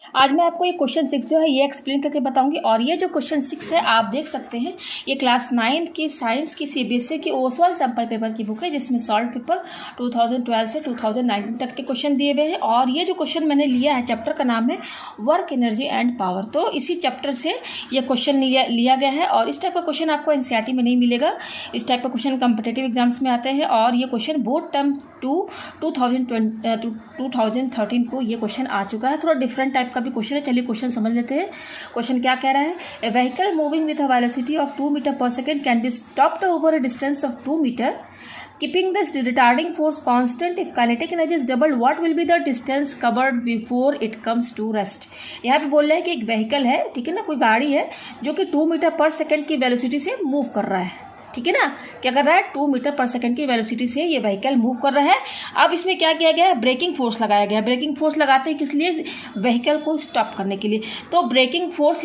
आज मैं आपको ये क्वेश्चन 6 जो है ये एक्सप्लेन करके बताऊंगी। और ये जो क्वेश्चन 6 है आप देख सकते हैं, ये क्लास 9 की साइंस की सीबीएसई की ओसवाल सैम्पल पेपर की बुक है, जिसमें सॉल्व पेपर 2012 से 2019 तक के क्वेश्चन दिए हुए हैं। और ये जो क्वेश्चन मैंने लिया है, चैप्टर का नाम है वर्क, एनर्जी एंड पावर। तो इसी चैप्टर से ये क्वेश्चन लिया गया है। और इस टाइप का क्वेश्चन आपको एनसीईआरटी में नहीं मिलेगा। इस टाइप का क्वेश्चन कॉम्पिटेटिव एग्जाम्स में आते हैं। और ये क्वेश्चन बोर्ड टर्म 2013 को ये क्वेश्चन आ चुका है। थोड़ा डिफरेंट टाइप का भी क्वेश्चन है। चलिए क्वेश्चन समझ लेते हैं। क्वेश्चन क्या कह रहा है, a vehicle moving with a velocity of 2 metre per second can be stopped over a distance of 2 metre keeping the retarding force constant. If kinetic energy is doubled, what will be the distance covered before it comes to rest? यहाँ पे बोल रहा है कि एक vehicle है, ठीक है ना, कोई गाड़ी है जो कि 2 मीटर पर सेकेंड की वेलोसिटी से मूव कर रहा है, ठीक है ना। क्या कर रहा है, 2 मीटर पर सेकंड की वेलोसिटी से ये व्हीकल मूव कर रहा है। अब इसमें क्या किया गया है, ब्रेकिंग फोर्स लगाया गया है। ब्रेकिंग फोर्स लगाते हैं किस लिए, व्हीकल को स्टॉप करने के लिए। तो ब्रेकिंग फोर्स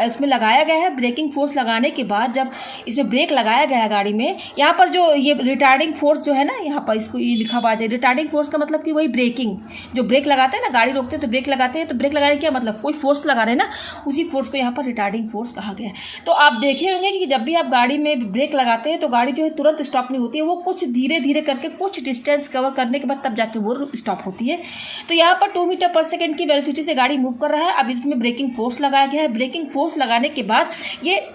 इसमें लगाया गया है। ब्रेकिंग फोर्स लगाने के बाद जब इसमें ब्रेक लगाया गया है गाड़ी में, यहाँ पर जो ये रिटार्डिंग फोर्स जो है ना, यहाँ पर इसको ये लिखा हुआ है। रिटार्डिंग फोर्स का मतलब कि वही ब्रेकिंग, जो ब्रेक लगाते हैं ना, गाड़ी रोकते हैं तो ब्रेक लगाते हैं, तो ब्रेक लगाने क्या मतलब, कोई फोर्स लगा रहे हैं ना, उसी फोर्स को यहाँ पर रिटार्डिंग फोर्स कहा गया है। तो आप देखे होंगे कि जब भी आप गाड़ी में ब्रेक लगाते हैं तो गाड़ी जो है तुरंत स्टॉप नहीं होती है, वो कुछ धीरे धीरे करके कुछ डिस्टेंस कवर करने के बाद तब जाके वो स्टॉप होती है। तो यहाँ पर 2 मीटर पर सेकेंड की वेलोसिटी से गाड़ी मूव कर रहा है। अब इसमें ब्रेकिंग फोर्स लगाया गया है। ब्रेकिंग फोर्स लगाने के बाद ये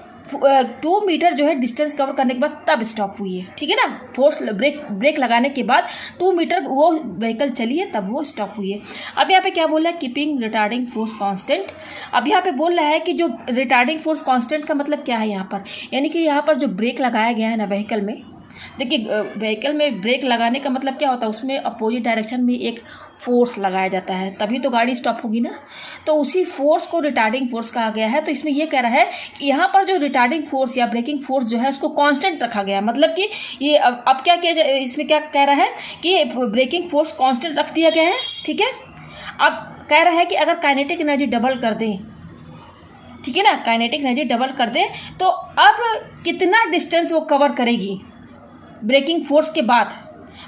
2 मीटर जो है डिस्टेंस कवर करने के बाद तब स्टॉप हुई है, ठीक है ना। फोर्स ब्रेक लगाने के बाद 2 मीटर वो व्हीकल चली है, तब वो स्टॉप हुई है। अब यहाँ पे क्या बोल रहा है, कीपिंग रिटार्डिंग फोर्स कांस्टेंट। अब यहाँ पे बोल रहा है कि जो रिटार्डिंग फोर्स कांस्टेंट का मतलब क्या है यहाँ पर, यानी कि यहाँ पर जो ब्रेक लगाया गया है ना व्हीकल में, देखिए व्हीकल में ब्रेक लगाने का मतलब क्या होता है, उसमें अपोजिट डायरेक्शन में एक फोर्स लगाया जाता है, तभी तो गाड़ी स्टॉप होगी ना। तो उसी फोर्स को रिटार्डिंग फोर्स कहा गया है। तो इसमें यह कह रहा है कि यहाँ पर जो रिटार्डिंग फोर्स या ब्रेकिंग फोर्स जो है उसको कांस्टेंट रखा गया है। मतलब कि ये अब क्या किया जाए, इसमें क्या कह रहा है कि ब्रेकिंग फोर्स कांस्टेंट रख दिया गया है, ठीक है। अब कह रहा है कि अगर काइनेटिक एनर्जी डबल कर दें, ठीक है ना, काइनेटिक एनर्जी डबल कर दें तो अब कितना डिस्टेंस वो कवर करेगी ब्रेकिंग फोर्स के बाद।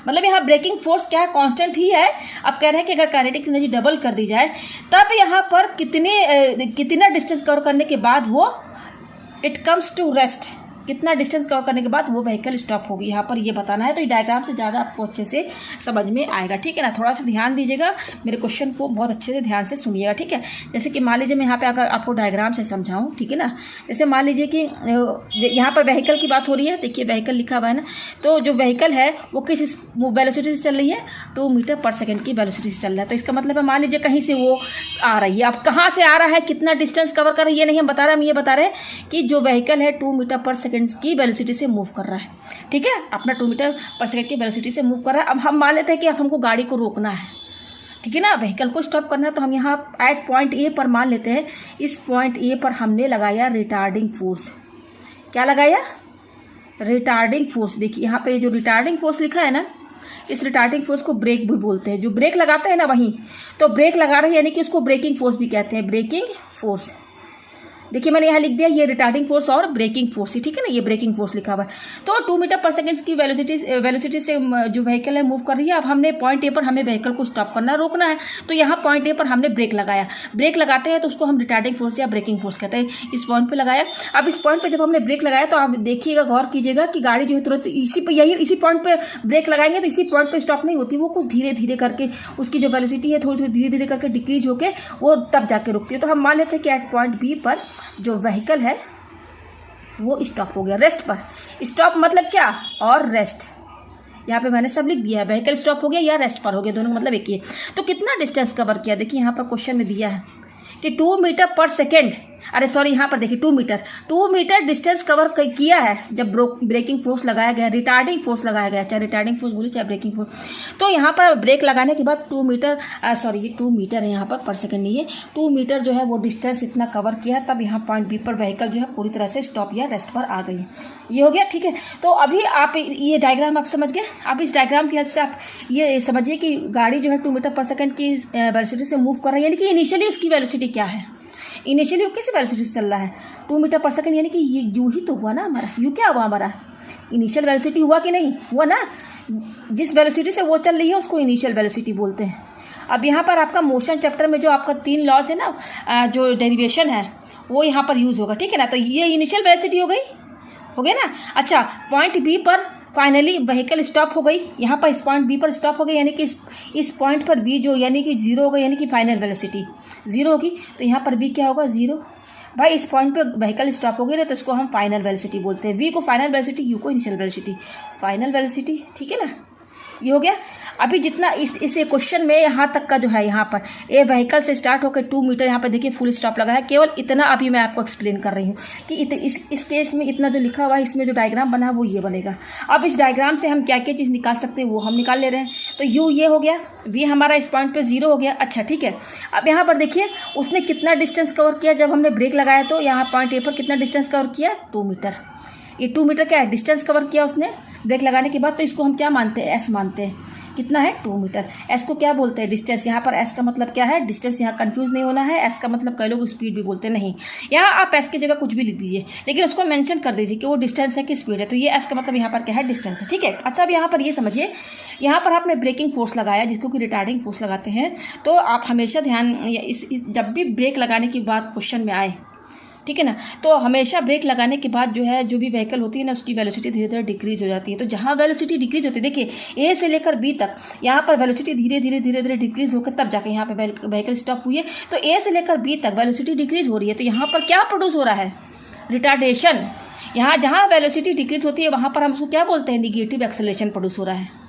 मतलब यहाँ ब्रेकिंग फोर्स क्या है, कांस्टेंट ही है। अब कह रहे हैं कि अगर काइनेटिक एनर्जी डबल कर दी जाए तब यहाँ पर कितना डिस्टेंस कवर करने के बाद वो इट कम्स टू रेस्ट, कितना डिस्टेंस कवर करने के बाद वो व्हीकल स्टॉप होगी, यहाँ पर ये बताना है। तो ये डायग्राम से ज़्यादा आपको अच्छे से समझ में आएगा, ठीक है ना। थोड़ा सा ध्यान दीजिएगा, मेरे क्वेश्चन को बहुत अच्छे से ध्यान से सुनिएगा, ठीक है। जैसे कि मान लीजिए मैं यहाँ पे अगर आपको डायग्राम से समझाऊँ, ठीक है ना। जैसे मान लीजिए कि यहाँ पर व्हीकल की बात हो रही है, देखिए व्हीकल लिखा हुआ है ना। तो जो व्हीकल है वो किस वेलोसिटी से चल रही है, 2 मीटर पर सेकेंड की वेलोसिटी से चल रहा है। तो इसका मतलब है मान लीजिए कहीं से वो आ रही है। अब कहाँ से आ रहा है, कितना डिस्टेंस कवर कर रहा है, ये नहीं हम बता रहे, हम ये बता रहे हैं कि जो व्हीकल है 2 मीटर पर सेकेंड की वेलोसिटी से मूव कर रहा है, ठीक है। अपना 2 मीटर पर सेकेंड की वेलोसिटी से मूव कर रहा है। अब हम मान लेते हैं कि अब हमको गाड़ी को रोकना है, ठीक है ना, व्हीकल को स्टॉप करना है। तो हम यहाँ एट पॉइंट ए पर मान लेते हैं, इस पॉइंट ए पर हमने लगाया रिटार्डिंग फोर्स। क्या लगाया, रिटार्डिंग फोर्स। देखिए यहाँ पे जो रिटार्डिंग फोर्स लिखा है ना, इस रिटार्डिंग फोर्स को ब्रेक भी बोलते हैं। जो ब्रेक लगाते हैं ना वहीं, तो ब्रेक लगा रहे हैं यानी कि उसको ब्रेकिंग फोर्स भी कहते हैं, ब्रेकिंग फोर्स। देखिए मैंने यहाँ लिख दिया, ये रिटार्डिंग फोर्स और ब्रेकिंग फोर्स, ठीक है ना, ये ब्रेकिंग फोर्स लिखा हुआ है। तो 2 मीटर पर सेकेंड की वेलोसिटी से जो व्हीकल है मूव कर रही है। अब हमने पॉइंट ए पर हमें व्हीकल को स्टॉप करना, रोकना है। तो यहाँ पॉइंट ए पर हमने ब्रेक लगाया। ब्रेक लगाते हैं तो उसको हम रिटार्डिंग फोर्स या ब्रेकिंग फोर्स कहते हैं। इस पॉइंट पे लगाया। अब इस पॉइंट पे जब हमने ब्रेक लगाया तो आप देखिएगा, गौर कीजिएगा कि गाड़ी जो है तुरंत इसी पॉइंट पे ब्रेक लगाएंगे तो इसी पॉइंट पे स्टॉप नहीं होती, वो कुछ धीरे धीरे करके उसकी जो वेलोसिटी है थोड़ी थोड़ी धीरे धीरे करके डिक्रीज होकर वो तब जाके रुकती है। तो हम मान लेते हैं कि एट पॉइंट बी पर जो व्हीकल है वो स्टॉप हो गया, रेस्ट पर। स्टॉप मतलब क्या, और रेस्ट, यहाँ पे मैंने सब लिख दिया है, व्हीकल स्टॉप हो गया या रेस्ट पर हो गया, दोनों का मतलब एक ही है। तो कितना डिस्टेंस कवर किया, देखिए यहाँ पर क्वेश्चन में दिया है कि 2 मीटर पर सेकेंड, अरे सॉरी यहाँ पर देखिए 2 मीटर डिस्टेंस कवर किया है जब ब्रेकिंग फोर्स लगाया गया, रिटार्डिंग फोर्स लगाया गया, चाहे रिटार्डिंग फोर्स बोलिए चाहे ब्रेकिंग फोर्स। तो यहाँ पर ब्रेक लगाने के बाद 2 मीटर, सॉरी ये 2 मीटर है यहाँ पर सेकेंड नहीं है, 2 मीटर जो है वो डिस्टेंस इतना कवर किया, तब यहाँ पॉइंट बी पर व्हीकल जो है पूरी तरह से स्टॉप या रेस्ट पर आ गई। ये हो गया, ठीक है। तो अभी आप ये डायग्राम आप समझ गए। अब इस डायग्राम की हेल्प से आप ये समझिए कि गाड़ी जो है 2 मीटर पर सेकेंड की वेलोसिटी से मूव कर रही है, यानी कि इनिशियली उसकी वेलोसिटी क्या है, इनिशियली वो किस वेलोसिटी से चल रहा है, 2 मीटर पर सेकेंड, यानी कि ये यू ही तो हुआ ना हमारा, यू क्या हुआ हमारा, इनिशियल वेलोसिटी हुआ कि नहीं हुआ ना। जिस वेलोसिटी से वो चल रही है उसको इनिशियल वेलोसिटी बोलते हैं। अब यहाँ पर आपका मोशन चैप्टर में जो आपका 3 लॉज है ना, जो डेरिवेशन है वो यहाँ पर यूज़ होगा, ठीक है ना। तो ये इनिशियल वेलोसिटी हो गया ना। अच्छा, पॉइंट बी पर फाइनली व्हीकल स्टॉप हो गई, यहाँ पर इस पॉइंट बी पर स्टॉप हो गई, यानी कि इस पॉइंट पर बी जो यानी कि 0 होगा, यानी कि फाइनल वेलोसिटी 0 होगी। तो यहाँ पर बी क्या होगा, 0। भाई इस पॉइंट पे व्हीकल स्टॉप हो गई ना, तो इसको हम फाइनल वेलोसिटी बोलते हैं। वी को फाइनल वेलोसिटी, यू को इनिशियल वेलोसिटी, फाइनल वेलोसिटी, ठीक है ना। ये हो गया। अभी जितना इस क्वेश्चन में यहाँ तक का जो है, यहाँ पर ए व्हीकल से स्टार्ट होकर 2 मीटर, यहाँ पर देखिए फुल स्टॉप लगा है। केवल इतना अभी मैं आपको एक्सप्लेन कर रही हूँ कि इस केस में इतना जो लिखा हुआ है, इसमें जो डायग्राम बना है वो ये बनेगा। अब इस डायग्राम से हम क्या क्या चीज़ निकाल सकते हैं वो हम निकाल ले रहे हैं। तो यू ये हो गया, वी हमारा इस पॉइंट पे 0 हो गया। अच्छा ठीक है, अब यहाँ पर देखिए उसने कितना डिस्टेंस कवर किया जब हमने ब्रेक लगाया, तो यहाँ पॉइंट ए पर कितना डिस्टेंस कवर किया, 2 मीटर। ये 2 मीटर क्या है, डिस्टेंस कवर किया उसने ब्रेक लगाने के बाद। तो इसको हम क्या मानते हैं, एस मानते हैं। कितना है, 2 मीटर। एस को क्या बोलते हैं, डिस्टेंस। यहाँ पर एस का मतलब क्या है, डिस्टेंस। यहाँ कंफ्यूज नहीं होना है। एस का मतलब कई लोग स्पीड भी बोलते नहीं, यहाँ आप एस की जगह कुछ भी लिख दीजिए, लेकिन उसको मेंशन कर दीजिए कि वो डिस्टेंस है कि स्पीड है। तो ये एस का मतलब यहाँ पर क्या है, डिस्टेंस है, ठीक है। अच्छा, अब यहाँ पर ये समझिए, यहाँ पर आपने ब्रेकिंग फोर्स लगाया, जिसको कि रिटार्डिंग फोर्स लगाते हैं। तो आप हमेशा ध्यान, जब भी ब्रेक लगाने की बात क्वेश्चन में आए, ठीक है ना, तो हमेशा ब्रेक लगाने के बाद जो है, जो भी व्हीकल होती है ना, उसकी वेलोसिटी धीरे धीरे डिक्रीज हो जाती है। तो जहाँ वेलोसिटी डिक्रीज होती है, देखिए ए से लेकर बी तक यहाँ पर वेलोसिटी धीरे धीरे डिक्रीज होकर तब जाके यहाँ पे व्हीकल स्टॉप हुई है। तो ए से लेकर बी तक वेलोसिटी डिक्रीज हो रही है। तो यहाँ पर क्या प्रोड्यूस हो रहा है, रिटार्डेशन। यहाँ जहाँ वेलोसिटी डिक्रीज होती है वहाँ पर हम उसको क्या बोलते हैं, निगेटिव एक्सेलरेशन प्रोड्यूस हो रहा है।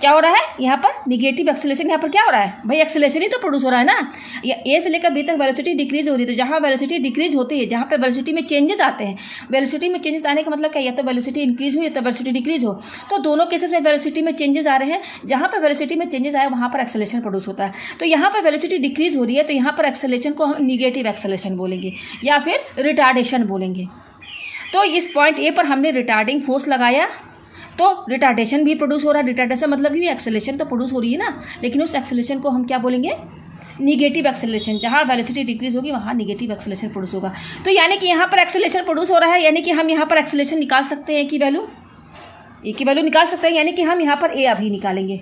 क्या हो रहा है, यहाँ पर निगेटिव एक्सेलरेशन। यहाँ पर क्या हो रहा है भाई, एक्सेलरेशन ही तो प्रोड्यूस हो रहा है ना। या ए से लेकर बी तक वेलोसिटी डिक्रीज हो रही है। तो जहाँ वेलोसिटी डिक्रीज होती है, जहाँ पे वेलोसिटी में चेंजेस आते हैं, वेलोसिटी में चेंजेस आने का मतलब क्या, या तो वेलोसिटी इंक्रीज हो या तो वेलोसिटी डिक्रीज हो। तो दोनों केसेस में वेलोसिटी में चेंजेस आ रहे हैं। जहाँ पर वेलोसिटी में चेंजेस आए वहाँ पर एक्सेलरेशन प्रोड्यूस होता है। तो यहाँ पर वेलोसिटी डिक्रीज हो रही है, तो यहाँ पर एक्सेलरेशन को हम निगेटिव एक्सेलरेशन बोलेंगे या फिर रिटार्डेशन बोलेंगे। तो इस पॉइंट ए पर हमने रिटार्डिंग फोर्स लगाया, तो रिटार्डेशन भी प्रोड्यूस हो रहा है। रिटार्डेशन मतलब भी एक्सेलरेशन तो प्रोड्यूस हो रही है ना, लेकिन उस एक्सेलरेशन को हम क्या बोलेंगे, निगेटिव एक्सेलरेशन। जहाँ वेलोसिटी डिक्रीज होगी वहाँ निगेटिव एक्सेलरेशन प्रोड्यूस होगा। तो यानी कि यहाँ पर एक्सेलरेशन प्रोड्यूस हो रहा है, यानी कि हम यहाँ पर एक्सेलरेशन निकाल सकते हैं कि वैल्यू, ए की वैल्यू निकाल सकते हैं। यानी कि हम यहाँ पर ए अभी निकालेंगे।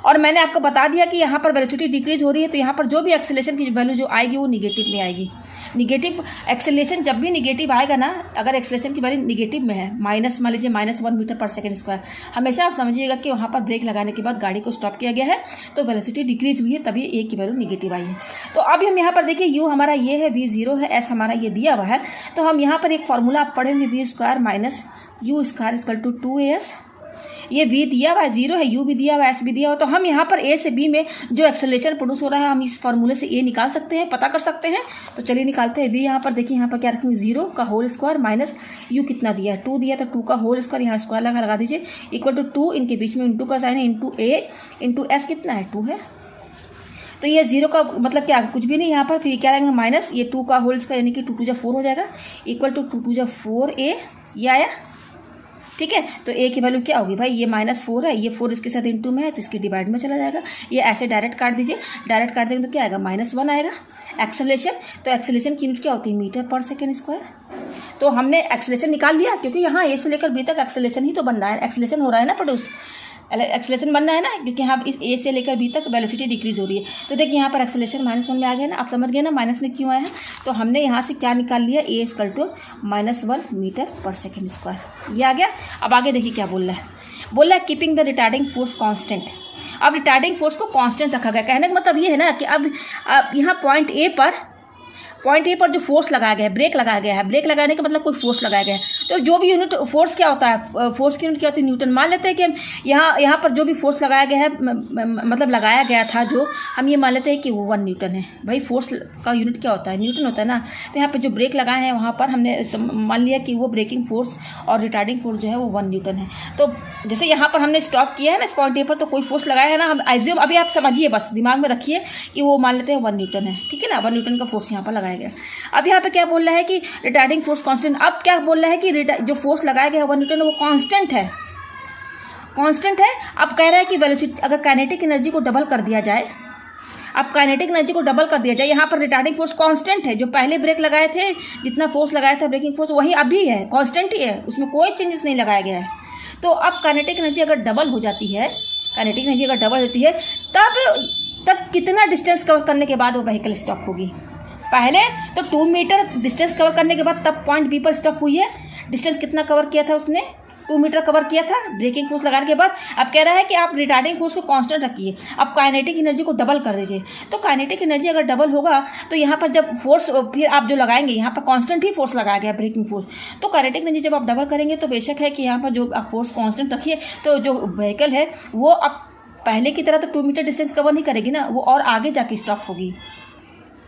और मैंने आपको बता दिया कि यहाँ पर वेलोसिटी डिक्रीज हो रही है, तो यहाँ पर जो भी एक्सेलरेशन की वैल्यू जो आएगी वो निगेटिव में आएगी। निगेटिव एक्सेलरेशन जब भी निगेटिव आएगा ना, अगर एक्सेलरेशन की वैल्यू निगेटिव में है, माइनस मान लीजिए -1 मीटर पर सेकंड स्क्वायर, हमेशा आप समझिएगा कि वहाँ पर ब्रेक लगाने के बाद गाड़ी को स्टॉप किया गया है, तो वेलोसिटी डिक्रीज हुई है, तभी ए की वैल्यू निगेटिव आई है। तो अभी हम यहाँ पर देखिए, यू हमारा ये है, वी 0 है, एस हमारा ये दिया हुआ है। तो हम यहाँ पर एक फॉर्मूला आप पढ़ेंगे, v square minus u square equal to 2as। ये v दिया हुआ है, 0 है, u भी दिया हुआ है, s भी दिया हुआ। तो हम यहाँ पर a से b में जो एक्सेलरेशन प्रोड्यूस हो रहा है, हम इस फॉर्मूले से a निकाल सकते हैं, पता कर सकते हैं। तो चलिए निकालते हैं। v यहाँ पर देखिए, यहाँ पर क्या रखेंगे, 0 का होल स्क्वायर माइनस u कितना दिया है, 2 दिया, तो 2 का होल स्क्वायर, यहाँ स्क्वायर लगा दीजिए, इक्वल टू 2, इनके बीच में इंटू का साइन है, इंटू a इंटू s कितना है, 2 है। तो ये 0 का मतलब क्या, कुछ भी नहीं यहाँ पर। फिर क्या रहेंगे, माइनस ये 2 का होल स्क्वायर, यानी कि 2 2 4 हो जाएगा, इक्वल टू 2 2 4a, ये आया, ठीक है। तो a की वैल्यू क्या होगी भाई, ये -4 है, ये 4 इसके साथ इंटू में है, तो इसके डिवाइड में चला जाएगा। ये ऐसे डायरेक्ट काट दीजिए, डायरेक्ट काट देंगे तो क्या आएगा, -1 आएगा। एक्सेलरेशन, तो एक्सेलरेशन की यूनिट क्या होती है, मीटर पर सेकेंड स्क्वायर। तो हमने एक्सेलरेशन निकाल लिया, क्योंकि यहाँ ए से लेकर बी तक एक्सेलरेशन ही तो बन रहा है, एक्सेलरेशन हो रहा है ना प्रोड्यूस, एक्सेलरेशन बनना है ना, क्योंकि यहाँ इस ए से लेकर बी तक वेलोसिटी डिक्रीज हो रही है। तो देखिए यहाँ पर एक्सेलरेशन -1 में आ गया ना, आप समझ गए ना माइनस में क्यों आया है। तो हमने यहाँ से क्या निकाल लिया, ए equal to -1 metre per second square, ये आ गया। अब आगे देखिए क्या बोल रहा है, keeping the retarding force constant. अब रिटार्डिंग फोर्स को कांस्टेंट रखा गया, कहने का मतलब ये है ना कि अब यहाँ पॉइंट ए पर जो फोर्स लगाया गया है, ब्रेक लगाया गया है, ब्रेक लगाने का मतलब कोई फोर्स लगाया गया है। तो जो भी यूनिट फोर्स क्या होता है, फोर्स की यूनिट क्या होती है, न्यूटन। मान लेते हैं कि यहाँ पर जो भी फोर्स लगाया गया है, मतलब लगाया गया था जो, हम ये मान लेते हैं कि वो 1 न्यूटन है। भाई फोर्स का यूनिट क्या होता है, न्यूटन होता है ना। तो यहाँ पर जो ब्रेक लगाए हैं वहाँ पर हमने मान लिया कि वो ब्रेकिंग फोर्स और रिटार्डिंग फोर्स जो है वो 1 न्यूटन है। तो जैसे यहाँ पर हमने स्टॉप किया है ना इस पॉइंट ए पर, तो कोई फोर्स लगाया है ना, हम एज्यूम, अभी आप समझिए, बस दिमाग में रखिए कि वो मान लेते हैं 1 न्यूटन है, ठीक है ना, 1 न्यूटन का फोर्स यहाँ पर लगाया गया। अब यहाँ पे क्या बोल रहा है कि रिटार्डिंग फोर्स कांस्टेंट। अब क्या बोल रहा है कि जो फोर्स लगाया गया है 1 न्यूटन वो कांस्टेंट है, कांस्टेंट है। अब कह रहा है कि वेलोसिटी, अगर काइनेटिक एनर्जी को डबल कर दिया जाए, अब काइनेटिक एनर्जी को डबल कर दिया जाए, यहाँ पर रिटार्डिंग फोर्स कांस्टेंट है, जो पहले ब्रेक लगाए थे, जितना फोर्स लगाया था ब्रेकिंग फोर्स, वही अभी है, कांस्टेंट ही है, उसमें कोई चेंजेस नहीं लगाया गया है। तो अब काइनेटिक एनर्जी अगर डबल हो जाती है, काइनेटिक एनर्जी अगर डबल होती है, तब तब कितना डिस्टेंस कवर करने के बाद वो व्हीकल स्टॉप होगी? पहले तो 2 मीटर डिस्टेंस कवर करने के बाद तब पॉइंट बी पर स्टॉप हुई है। डिस्टेंस कितना कवर किया था उसने? 2 मीटर कवर किया था ब्रेकिंग फोर्स लगाने के बाद। अब कह रहा है कि आप रिटार्डिंग फोर्स को कांस्टेंट रखिए, अब काइनेटिक एनर्जी को डबल कर दीजिए। तो काइनेटिक एनर्जी अगर डबल होगा तो यहाँ पर जब फोर्स फिर आप जो लगाएंगे, यहाँ पर कांस्टेंट ही फोर्स लगाया गया ब्रेकिंग फोर्स, तो काइनेटिक एनर्जी जब आप डबल करेंगे तो बेशक है कि यहाँ पर जो आप फोर्स कांस्टेंट रखिए तो जो व्हीकल है वो अब पहले की तरह तो 2 मीटर डिस्टेंस कवर नहीं करेगी ना, वो और आगे जाके स्टॉप होगी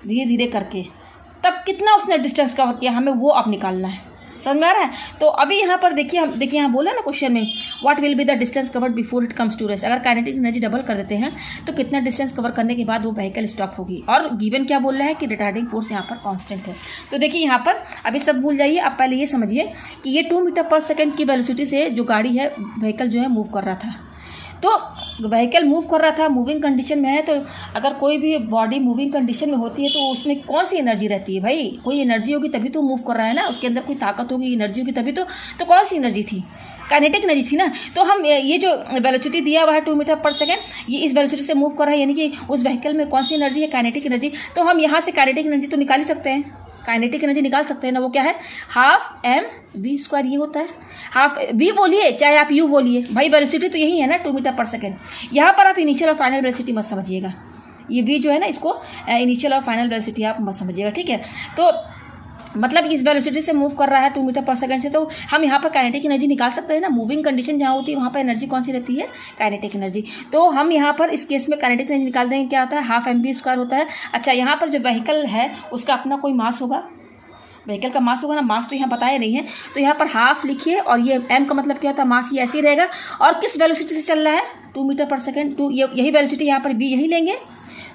धीरे धीरे करके। तब कितना उसने डिस्टेंस कवर किया हमें वो अब निकालना है, समझ में आ रहा है? तो अभी यहाँ पर देखिए यहाँ बोला ना क्वेश्चन में, what will be the distance covered before it comes to rest. अगर काइनेटिक एनर्जी डबल कर देते हैं तो कितना डिस्टेंस कवर करने के बाद वो व्हीकल स्टॉप होगी। और गिवन क्या बोल रहा है कि रिटार्डिंग फोर्स यहाँ पर कांस्टेंट है। तो देखिए यहाँ पर अभी सब भूल जाइए, आप पहले ये समझिए कि ये 2 मीटर पर सेकेंड की वेलोसिटी से जो गाड़ी है व्हीकल जो है मूव कर रहा था। तो व्हीकल मूव कर रहा था, मूविंग कंडीशन में है, तो अगर कोई भी बॉडी मूविंग कंडीशन में होती है तो उसमें कौन सी एनर्जी रहती है भाई? कोई एनर्जी होगी तभी तो मूव कर रहा है ना, उसके अंदर कोई ताकत होगी, एनर्जी होगी तभी तो कौन सी एनर्जी थी? काइनेटिक एनर्जी थी ना। तो हम ये जो वेलोसिटी दिया हुआ है 2 मीटर पर सेकेंड, ये इस वेलोसिटी से मूव कर रहा है, यानी कि उस व्हीकल में कौन सी एनर्जी है? Kinetic energy. तो हम यहाँ से काइनेटिक एनर्जी तो निकाल ही सकते हैं, काइनेटिक एनर्जी निकाल सकते हैं ना। वो क्या है? हाफ एम वी स्क्वायर, ये होता है हाफ वी बोलिए चाहे आप यू बोलिए, भाई वेलोसिटी तो यही है ना 2 मीटर पर सेकेंड। यहाँ पर आप इनिशियल और फाइनल वेलोसिटी मत समझिएगा, ये वी जो है ना इसको इनिशियल और फाइनल वेलोसिटी आप मत समझिएगा, ठीक है? तो मतलब इस वेलोसिटी से मूव कर रहा है 2 मीटर पर सेकंड से, तो हम यहाँ पर काइनेटिक एनर्जी निकाल सकते हैं ना। मूविंग कंडीशन जहाँ होती है वहाँ पर एनर्जी कौन सी रहती है? Kinetic energy. तो हम यहाँ पर इस केस में काइनेटिक एनर्जी निकाल देंगे, क्या होता है? हाफ एम वी स्क्वायर होता है। अच्छा, यहाँ पर जो व्हीकल है उसका अपना कोई मास होगा, व्हीकल का मास होगा ना, मास तो यहाँ बताया नहीं है, तो यहाँ पर हाफ लिखिए और ये एम का मतलब क्या होता है? मास, ये ऐसे ही रहेगा। और किस वेलोसिटी से चल रहा है? 2 मीटर पर सेकेंड, टू यही वेलोसिटी यहाँ पर वी यही लेंगे,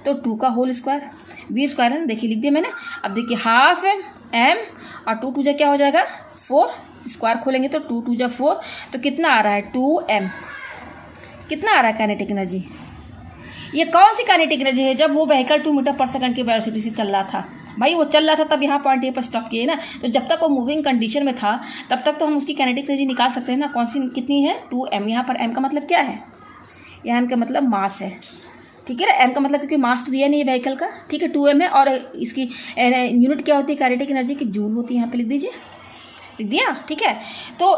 तो 2 का होल स्क्वायर, वी स्क्वायर है ना, देखिए लिख दिया मैंने। अब देखिए हाफ एम और 2 2 जा क्या हो जाएगा? 4, स्क्वायर खोलेंगे तो 2 2 जा 4, तो कितना आ रहा है? 2m। कितना आ रहा है काइनेटिक एनर्जी? ये कौन सी काइनेटिक एनर्जी है? जब वो व्हीकल 2 मीटर पर सेकंड की वेलोसिटी से चल रहा था, भाई वो चल रहा था तब यहाँ पॉइंट ए पर स्टॉप किए ना, तो जब तक वो मूविंग कंडीशन में था तब तक तो हम उसकी काइनेटिक एनर्जी निकाल सकते हैं ना। कौन सी, कितनी है? 2m। यहाँ पर m का मतलब क्या है? यहाँ m का मतलब मास है, ठीक है ना। m का मतलब क्योंकि मास तो दिया नहीं है व्हीकल का, ठीक है, 2m है। और इसकी यूनिट क्या होती है काइनेटिक एनर्जी की? जूल होती है। यहाँ पे लिख दीजिए, लिख दिया, ठीक है। तो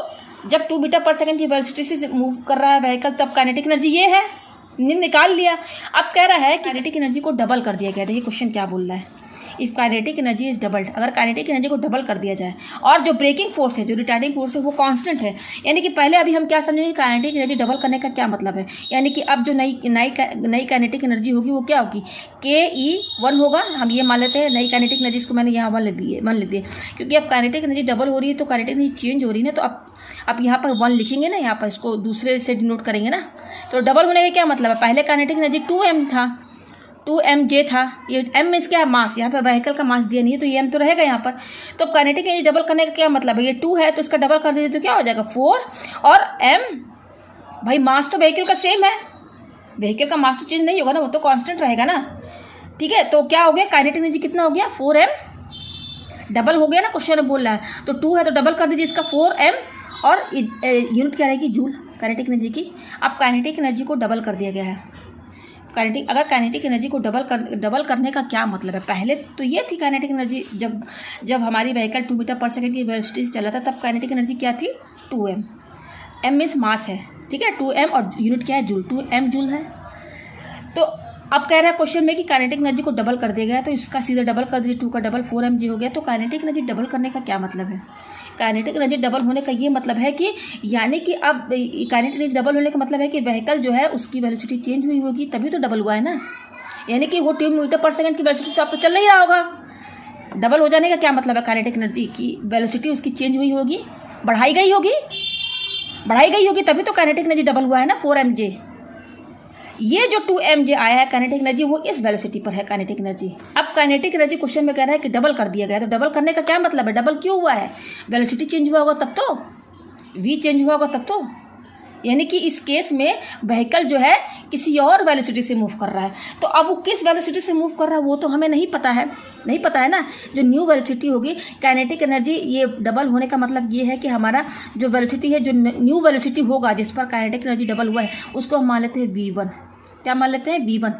जब 2 मीटर पर सेकंड की वेलोसिटी से मूव कर रहा है व्हीकल तब काइनेटिक एनर्जी ये है, निकाल लिया। अब कह रहा है काइनेटिक एनर्जी को डबल कर दिया गया। देखिए क्वेश्चन क्या बोल रहा है, if kinetic energy is doubled. अगर काइनेटिक एनर्जी को डबल कर दिया जाए और जो ब्रेकिंग फोर्स है, जो रिटार्डिंग फोर्स है, वो कांस्टेंट है, यानी कि पहले अभी हम क्या समझेंगे काइनेटिक एनर्जी डबल करने का क्या मतलब है, यानी कि अब जो नई काइनेटिक एनर्जी होगी वो क्या होगी? KE1 होगा। हम ये मान लेते हैं नई काइनेटिक एनर्जी, को मैंने यहाँ 1 लिख दिए, क्योंकि अब काइनेटिक एनर्जी डबल हो रही है तो काइनेटिक एनर्जी चेंज हो रही है ना, तो अब यहाँ पर 1 लिखेंगे ना, यहाँ पर इसको दूसरे से डिनोट करेंगे ना। तो डबल होने का क्या मतलब है? पहले काइनेटिक एनर्जी 2m था, 2mj था, ये m में क्या है? मास। यहाँ पे व्हीकल का मास दिया नहीं है तो ये m तो रहेगा यहाँ पर। तो काइनेटिक एनर्जी डबल करने का क्या मतलब है? ये 2 है तो इसका डबल कर दीजिए तो क्या हो जाएगा? 4 और m। भाई मास तो व्हीकल का सेम है, व्हीकल का मास तो चेंज नहीं होगा ना, वो तो कांस्टेंट रहेगा ना, ठीक है। तो क्या हो गया? काइनेटिक एनर्जी कितना हो गया? 4m। डबल हो गया ना, क्वेश्चन में बोल रहा है। तो 2 है तो डबल कर दीजिए इसका 4m, और यूनिट क्या रहेगी? जूल, काइनेटिक एनर्जी की। अब काइनेटिक एनर्जी को डबल कर दिया गया है। अगर काइनेटिक एनर्जी को डबल करने का क्या मतलब है? पहले तो ये थी काइनेटिक एनर्जी, जब हमारी व्हीकल 2 मीटर पर सेकंड की वेलोसिटी से चला था तब काइनेटिक एनर्जी क्या थी? 2m। m मीन्स मास है, ठीक है, 2m, और यूनिट क्या है? जूल, 2m जूल है। तो अब कह रहा है क्वेश्चन में कि काइनेटिक एनर्जी को डबल कर दिया गया, तो इसका सीधा डबल कर दीजिए, 2 का डबल 4mg हो गया। तो काइनेटिक एनर्जी डबल करने का क्या मतलब है? काइनेटिक एनर्जी डबल होने का ये मतलब है कि, यानी कि अब काइनेटिक एनर्जी डबल होने का मतलब है कि व्हीकल जो है उसकी वेलोसिटी चेंज हुई होगी तभी तो डबल हुआ है ना, यानी कि वो 2 मीटर पर सेकंड की वेलोसिटी से आप तो चल नहीं रहा होगा। डबल हो जाने का क्या मतलब है? काइनेटिक एनर्जी की वेलोसिटी उसकी चेंज हुई होगी, बढ़ाई गई होगी तभी तो काइनेटिक एनर्जी डबल हुआ है ना, 4mj। ये जो 2mj आया है काइनेटिक एनर्जी, वो इस वेलोसिटी पर है काइनेटिक एनर्जी। अब काइनेटिक एनर्जी क्वेश्चन में कह रहा है कि डबल कर दिया गया, तो डबल करने का क्या मतलब है? डबल क्यों हुआ है? वेलोसिटी चेंज हुआ होगा तब तो, v चेंज हुआ होगा तब तो, यानी कि इस केस में व्हीकल जो है किसी और वेलोसिटी से मूव कर रहा है। तो अब वो किस वेलोसिटी से मूव कर रहा है वो तो हमें नहीं पता है ना। जो न्यू वेलोसिटी होगी काइनेटिक एनर्जी, ये डबल होने का मतलब ये है कि हमारा जो वेलोसिटी है, जो न्यू वेलोसिटी होगा जिस पर काइनेटिक एनर्जी डबल हुआ है, उसको हम मान लेते हैं v1। क्या मान लेते हैं? v1।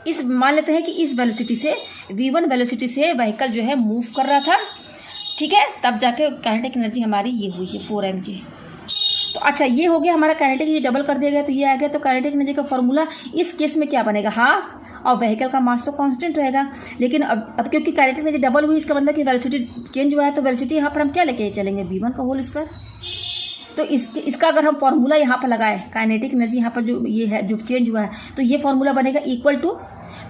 इस मान लेते हैं कि इस वेलोसिटी से v1 वेलोसिटी से व्हीकल जो है मूव कर रहा था, ठीक है, तब जाके काइनेटिक एनर्जी हमारी ये हुई है 4 mg। तो अच्छा ये हो गया हमारा काइनेटिक एनर्जी, डबल कर दिया गया तो ये आ गया। तो काइनेटिक एनर्जी का फॉर्मूला इस केस में क्या बनेगा, हाफ, और व्हीकल का मास तो कांस्टेंट रहेगा। लेकिन अब क्योंकि काइनेटिक एनर्जी डबल हुई, इसका मतलब कि वेलोसिटी चेंज हुआ है, तो वेलोसिटी यहाँ पर हम क्या लेके चलेंगे, v1 का होल स्क्वायर। तो इसका अगर हम फॉर्मूला यहाँ पर लगाए, काइनेटिक एनर्जी यहाँ पर जो ये है जो चेंज हुआ है, तो ये फॉर्मूला बनेगा इक्वल टू,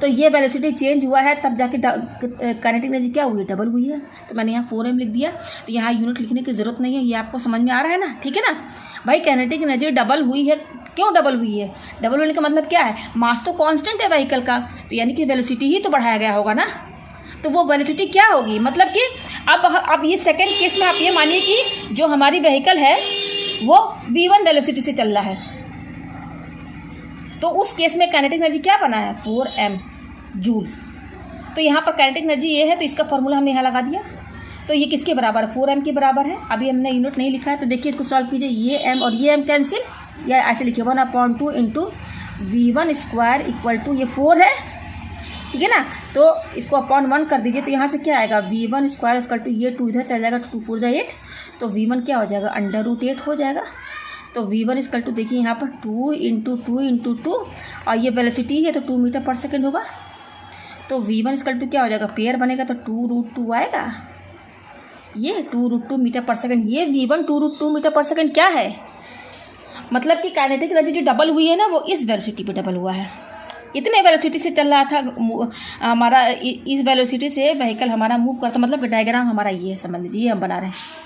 तो ये वेलोसिटी चेंज हुआ है तब जाके काइनेटिक एनर्जी क्या हुई है, डबल हुई है। तो मैंने यहाँ 4m लिख दिया। तो यहाँ यूनिट लिखने की जरूरत नहीं है, ये आपको समझ में आ रहा है ना, ठीक है ना भाई। काइनेटिक एनर्जी डबल हुई है, क्यों डबल हुई है, डबल होने का मतलब क्या है, मास तो कांस्टेंट है व्हीकल का, तो यानी कि वेलोसिटी ही तो बढ़ाया गया होगा ना। तो वो वेलोसिटी क्या होगी, मतलब कि अब ये सेकेंड केस में आप ये मानिए कि जो हमारी व्हीकल है वो v1 वेलोसिटी से चल रहा है, तो उस केस में काइनेटिक एनर्जी क्या बना है, 4m जूल। तो यहाँ पर काइनेटिक एनर्जी ये है, तो इसका फॉर्मूला हमने यहाँ लगा दिया। तो ये किसके बराबर है, 4m के बराबर है। अभी हमने यूनिट नहीं लिखा है, तो देखिए इसको सॉल्व कीजिए, ये m और ये m कैंसिल, या ऐसे लिखिए 1/2 into v1 square equal to, ये 4 है, ठीक है ना, तो इसको अपॉन 1 कर दीजिए। तो यहाँ से क्या आएगा, v1 स्क्वायर इक्वल टू, ये 2 इधर चल जाएगा, 2 4 जा 8, तो v1 क्या हो जाएगा, √8 हो जाएगा। तो v1 इक्वल टू देखिए यहाँ पर 2 इंटू 2 इंटू 2, और ये वेलोसिटी है तो 2 मीटर पर सेकेंड होगा। तो v1 इक्वल टू क्या हो जाएगा, पेयर बनेगा तो 2√2 आएगा, ये 2√2 मीटर पर सेकेंड। ये v1 2√2 मीटर पर सेकेंड क्या है, मतलब कि काइनेटिक एनर्जी जो डबल हुई है ना, वो इस वेलोसिटी पे डबल हुआ है। इतने वेलोसिटी से चल रहा था हमारा, इस वेलोसिटी से व्हीकल हमारा मूव करता, मतलब कि डायग्राम हमारा ये है, समझ लीजिए, ये हम बना रहे हैं।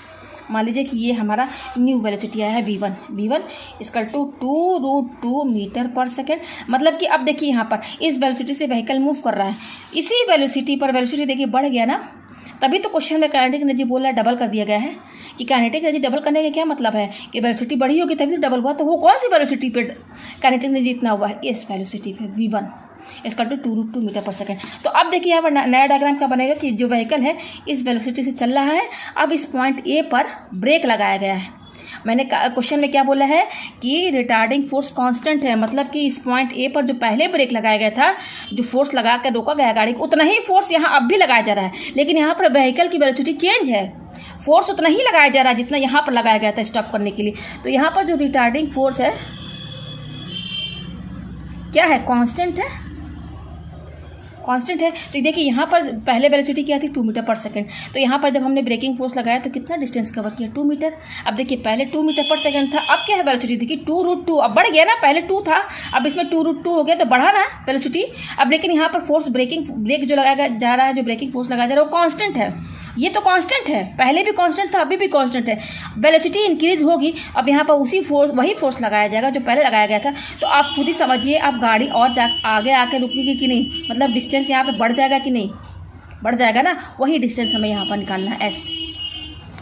मान लीजिए कि ये हमारा न्यू वेलोसिटी आया है v1 इसका 2√2 मीटर पर सेकेंड। मतलब कि अब देखिए यहाँ पर इस वेलोसिटी से व्हीकल मूव कर रहा है, इसी वेलोसिटी पर वेलोसिटी देखिए बढ़ गया ना, तभी तो क्वेश्चन में काइनेटिक एनर्जी बोल रहा है डबल कर दिया गया है। कि काइनेटिक एनर्जी डबल करने का क्या मतलब है कि वेलोसिटी बढ़ी होगी तभी डबल हुआ। तो वो कौन सी वेलोसिटी पे काइनेटिक एनर्जी इतना हुआ है, इस वेलोसिटी पे v1 इसका 2√2 मीटर पर सेकेंड। तो अब देखिए यहाँ पर नया डायग्राम क्या बनेगा कि जो व्हीकल है इस वेलोसिटी से चल रहा है, अब इस पॉइंट ए पर ब्रेक लगाया गया है। मैंने क्वेश्चन में क्या बोला है कि रिटार्डिंग फोर्स कांस्टेंट है, मतलब कि इस पॉइंट ए पर जो पहले ब्रेक लगाया गया था, जो फोर्स लगा कर रोका गया गाड़ी को, उतना ही फोर्स यहाँ अब भी लगाया जा रहा है। लेकिन यहाँ पर व्हीकल की वेलोसिटी चेंज है, फोर्स उतना ही लगाया जा रहा है जितना यहाँ पर लगाया गया था स्टॉप करने के लिए। तो यहाँ पर जो रिटार्डिंग फोर्स है क्या है, कांस्टेंट है, कांस्टेंट है। तो देखिए यहाँ पर पहले वेलोसिटी क्या थी, 2 मीटर पर सेकंड। तो यहाँ पर जब हमने ब्रेकिंग फोर्स लगाया तो कितना डिस्टेंस कवर किया, 2 मीटर। अब देखिए पहले 2 मीटर पर सेकंड था, अब क्या है वेलोसिटी देखिए 2√2, अब बढ़ गया ना, पहले 2 था अब इसमें 2√2 हो गया, तो बढ़ा ना वेलोसिटी। अब लेकिन यहाँ पर फोर्स ब्रेक जो लगाया जा रहा है, जो ब्रेकिंग फोर्स लगाया जा रहा है वो कांस्टेंट है, ये तो कांस्टेंट है, पहले भी कांस्टेंट था अभी भी कांस्टेंट है। वेलोसिटी इंक्रीज होगी, अब यहाँ पर वही फोर्स लगाया जाएगा जो पहले लगाया गया था। तो आप खुद ही समझिए, आप गाड़ी और आगे आके रुकेगी कि नहीं, मतलब डिस्टेंस यहाँ पे बढ़ जाएगा कि नहीं, बढ़ जाएगा ना, वही डिस्टेंस हमें यहाँ पर निकालना है s।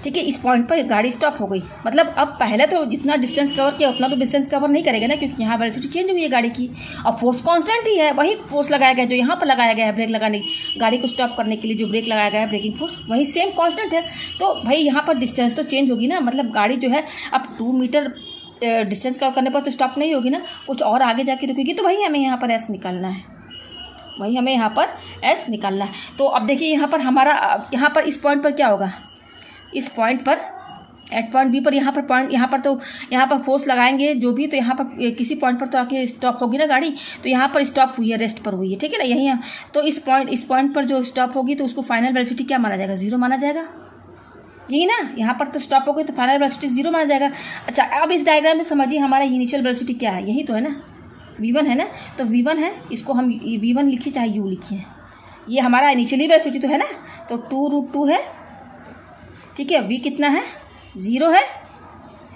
ठीक है, इस पॉइंट पर गाड़ी स्टॉप हो गई, मतलब अब पहले तो जितना डिस्टेंस कवर किया उतना तो डिस्टेंस कवर नहीं करेगा ना, क्योंकि यहाँ वेलोसिटी चेंज हुई है गाड़ी की, और फोर्स कांस्टेंट ही है, वही फोर्स लगाया गया जो यहाँ पर लगाया गया है ब्रेक लगाने, गाड़ी को स्टॉप करने के लिए जो ब्रेक लगाया गया है ब्रेकिंग फोर्स, वही सेम कांस्टेंट है। तो भाई यहाँ पर डिस्टेंस तो चेंज होगी ना, मतलब गाड़ी जो है अब 2 मीटर डिस्टेंस कवर करने पर तो स्टॉप नहीं होगी ना, कुछ और आगे जाके रुकेगी। तो वही हमें यहाँ पर एस निकालना है, वही हमें यहाँ पर एस निकालना है। तो अब देखिए यहाँ पर हमारा, यहाँ पर इस पॉइंट पर क्या होगा, इस पॉइंट पर एट पॉइंट बी पर यहाँ पर फोर्स लगाएंगे जो भी, तो यहाँ पर किसी पॉइंट पर तो आके स्टॉप होगी ना गाड़ी, तो यहाँ पर स्टॉप हुई है, रेस्ट पर हुई है, ठीक है ना, यहीं। तो इस पॉइंट पर जो स्टॉप होगी तो उसको फाइनल वेलोसिटी क्या माना जाएगा, 0 माना जाएगा, यही ना, यहाँ पर तो स्टॉप हो गई तो फाइनल वेलोसिटी 0 माना जाएगा। अच्छा, अब इस डायग्राम में समझिए हमारा इनिशियल वेलोसिटी क्या है, यही तो है ना, v1 है ना, तो v1 है, इसको हम v1 लिखिए चाहे u लिखिए, ये हमारा इनिशियली वेलोसिटी तो है ना, तो 2√2 है, ठीक है। v कितना है, 0 है,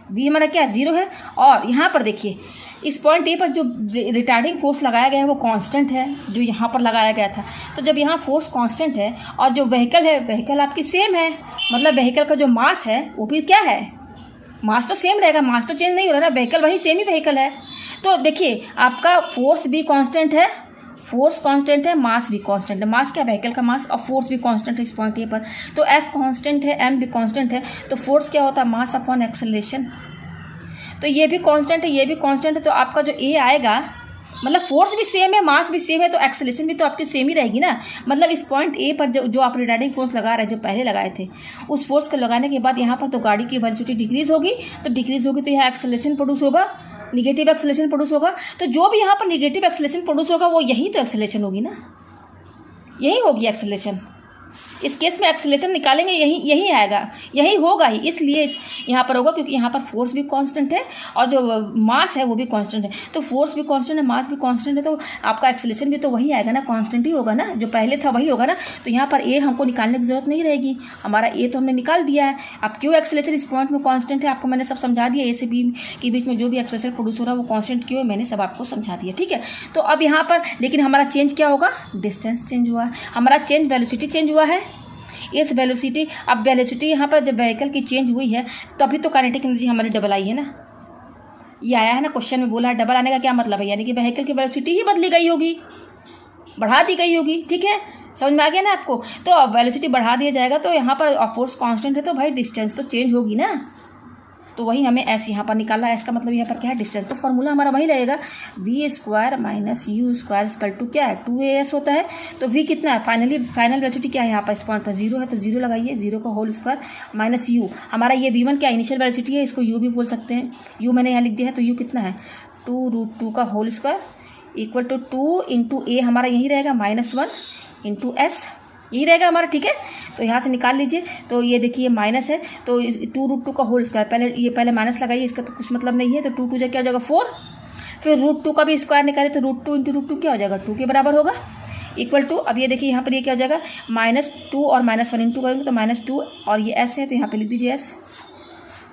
v हमारा क्या 0 है। और यहाँ पर देखिए इस पॉइंट ए पर जो रिटार्डिंग फोर्स लगाया गया है वो कांस्टेंट है जो यहाँ पर लगाया गया था। तो जब यहाँ फोर्स कांस्टेंट है और जो व्हीकल है, व्हीकल आपकी सेम है, मतलब व्हीकल का जो मास है वो भी क्या है, मास तो सेम रहेगा, मास तो चेंज नहीं हो रहा ना, व्हीकल वही सेम ही व्हीकल है। तो देखिए आपका फोर्स भी कांस्टेंट है, फोर्स कांस्टेंट है, मास भी कांस्टेंट है, मास क्या व्हीकल का मास, और फोर्स भी कांस्टेंट है इस पॉइंट ए पर। तो एफ कांस्टेंट है, एम भी कांस्टेंट है, तो फोर्स क्या होता है, मास अपॉन एक्सेलरेशन। तो ये भी कांस्टेंट है, ये भी कांस्टेंट है, तो आपका जो ए आएगा मतलब फोर्स भी सेम है, मास भी सेम है, तो एक्सेलरेशन भी तो आपकी सेम ही रहेगी ना। मतलब इस पॉइंट ए पर जो आप रिटार्डिंग फोर्स लगा रहे हैं, जो पहले लगाए थे, उस फोर्स को लगाने के बाद यहाँ पर तो गाड़ी की वेलोसिटी डिक्रीज होगी, तो डिक्रीज होगी तो यहाँ एक्सेलरेशन प्रोड्यूस होगा, निगेटिव एक्सेलरेशन प्रोड्यूस होगा। तो जो भी यहाँ पर निगेटिव एक्सेलरेशन प्रोड्यूस होगा वो यही तो एक्सेलरेशन होगी ना, यही होगी एक्सेलरेशन। इस केस में एक्सेलरेशन निकालेंगे यही आएगा, यही होगा ही, इसलिए यहाँ पर होगा क्योंकि यहाँ पर फोर्स भी कांस्टेंट है और जो मास है वो भी कांस्टेंट है। तो फोर्स भी कांस्टेंट है, मास भी कांस्टेंट है, तो आपका एक्सेलरेशन भी तो वही आएगा ना, कांस्टेंट ही होगा ना, जो पहले था वही होगा ना। तो यहाँ पर ए हमको निकालने की जरूरत नहीं रहेगी, हमारा ए तो हमने निकाल दिया है। अब क्यों एक्सेलरेशन इस पॉइंट में कांस्टेंट है आपको मैंने सब समझा दिया, ए से बी के बीच में जो भी एक्सेलरेशन प्रोड्यूस हो रहा है वो कांस्टेंट क्यों है मैंने सब आपको समझा दिया, ठीक है। तो अब यहाँ पर लेकिन हमारा चेंज क्या होगा, डिस्टेंस चेंज हुआ है, हमारा चेंज वेलोसिटी चेंज हुआ है। इस वेलोसिटी, अब वेलोसिटी यहाँ पर जब व्हीकल की चेंज हुई है तभी तो काइनेटिक एनर्जी हमारी डबल आई है ना, ये आया है ना क्वेश्चन में, बोला है डबल आने का क्या मतलब है, यानी कि व्हीकल की वेलोसिटी ही बदली गई होगी, बढ़ा दी गई होगी, ठीक है, समझ में आ गया ना आपको। तो अब वेलोसिटी बढ़ा दिया जाएगा तो यहाँ पर फोर्स कांस्टेंट है तो भाई डिस्टेंस तो चेंज होगी ना, तो वही हमें एस यहाँ पर निकालना है। एस का मतलब यहाँ पर क्या है, डिस्टेंस। तो फॉर्मूला हमारा वही रहेगा, v square minus u square equal to क्या है, 2as होता है। तो वी कितना है, फाइनल वेलोसिटी क्या है यहाँ पर, इस पॉइंट पर 0 है तो 0 लगाइए, 0 का होल स्क्वायर माइनस यू, हमारा ये v1 क्या इनिशियल वेलोसिटी है, इसको u भी बोल सकते हैं, u मैंने यहाँ लिख दिया है। तो u कितना है, 2√2 का whole square equal to 2 into a, हमारा यही रहेगा -1 इंटू एस, यही रहेगा हमारा, ठीक है। तो यहाँ से निकाल लीजिए, तो ये देखिए माइनस है तो 2√2 का होल स्क्वायर, पहले माइनस लगाइए, इसका तो कुछ मतलब नहीं है, तो 2 2 क्या हो जाएगा 4, फिर √2 का भी स्क्वायर निकाले तो √2 इंटू √2 क्या हो जाएगा, 2 के बराबर होगा, इक्वल टू, अब ये देखिए यहाँ पर ये क्या हो जाएगा -2 और -1 इंटू करेंगे तो -2 और ये एस है तो यहाँ पर लिख दीजिए एस,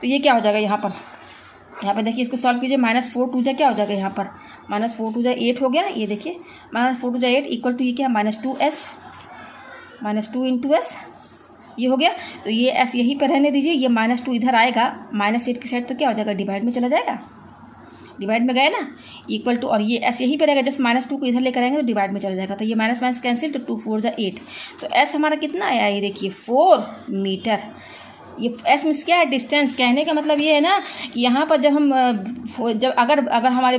तो ये क्या हो जाएगा यहाँ पर देखिए इसको सॉल्व कीजिए, -4 2 क्या हो जाएगा यहाँ पर, -4 2 8 हो गया, ये देखिए -4 2 8 इक्वल टू ये क्या -2s -2 इंटू एस, ये हो गया। तो ये एस यहीं पर रहने दीजिए, ये -2 इधर आएगा, -8 की साइड तो क्या हो जाएगा, डिवाइड में चला जाएगा, डिवाइड में गया ना, इक्वल टू, और ये एस यहीं पर रहेगा, जस्ट -2 को इधर लेकर आएंगे तो डिवाइड में चला जाएगा, तो ये माइनस माइनस कैंसिल, तो 2 4 8, तो एस हमारा कितना आया, ये देखिए 4 मीटर। ये एस मीन्स क्या है, डिस्टेंस। कहने का मतलब ये है ना कि यहाँ पर जब हम अगर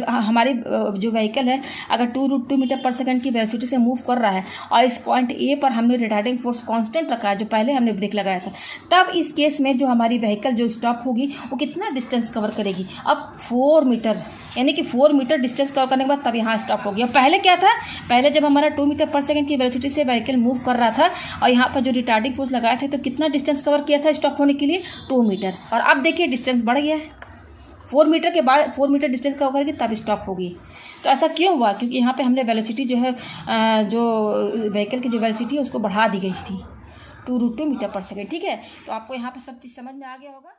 हमारे जो व्हीकल है अगर 2√2 मीटर पर सेकंड की वेलोसिटी से मूव कर रहा है और इस पॉइंट ए पर हमने रिटार्डिंग फोर्स कांस्टेंट रखा है जो पहले हमने ब्रेक लगाया था, तब इस केस में जो हमारी व्हीकल जो स्टॉप होगी वो कितना डिस्टेंस कवर करेगी, अब 4 मीटर, यानी कि 4 मीटर डिस्टेंस कवर करने के बाद तब यहाँ स्टॉप होगी। और पहले क्या था, पहले जब हमारा 2 मीटर पर सेकंड की वेलोसिटी से व्हीकल मूव कर रहा था और यहाँ पर जो रिटार्डिंग फोर्स लगाए थे तो कितना डिस्टेंस कवर किया था स्टॉप होने के लिए, 2 मीटर। और अब देखिए डिस्टेंस बढ़ गया है, 4 मीटर के बाद 4 मीटर डिस्टेंस कवर करेगी तब स्टॉप होगी। तो ऐसा क्यों हुआ, क्योंकि यहाँ पे हमने वेलोसिटी जो है जो व्हीकल की जो वेलोसिटी है उसको बढ़ा दी गई थी 2√2 मीटर पर सेकंड, ठीक है। तो आपको यहाँ पर सब चीज़ समझ में आ गया होगा।